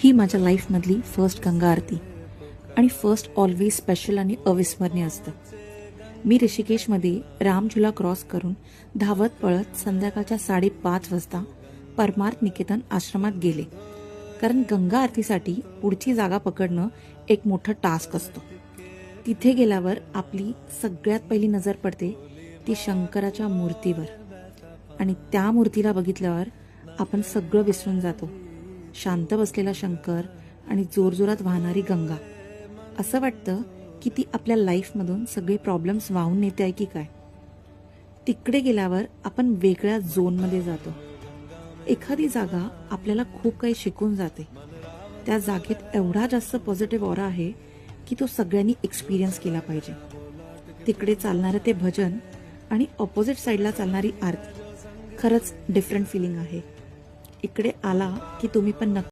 ही माझ्या लाईफमधली फर्स्ट गंगा आरती आणि first always special आणि अविस्मरणीय असतं. मी ऋषिकेशमध्ये रामझुला क्रॉस करून धावत पळत संध्याकाळच्या 5:30 वाजता परमार्थ निकेतन आश्रमात गेले. कारण गंगा आरतीसाठी पुढची जागा पकडणं एक मोठं टास्क असतो. तिथे गेल्यावर आपली सगळ्यात पहिली नजर पडते ती शंकराच्या मूर्तीवर आणि त्या मूर्तीला बघितल्यावर आपण सगळं विसरून जातो. शांत बसलेला शंकर आणि जोरजोरात वाहणारी गंगा. असं वाटतं की ती आपल्या लाईफमधून सगळे प्रॉब्लेम्स वाहून नेते आहे की काय. तिकडे गेल्यावर आपण वेगळ्या झोनमध्ये जातो. एखादी जागा आपल्याला खूप काही शिकून जाते. त्या जागेत एवढा जास्त पॉझिटिव्ह ऑरा आहे की तो सगळ्यांनी एक्सपिरियन्स केला पाहिजे. तिकडे चालणारं ते भजन आणि ऑपोजिट साईडला चालणारी आरती खरंच डिफरंट फिलिंग आहे. इकडे आला की तुम्ही पण नक्की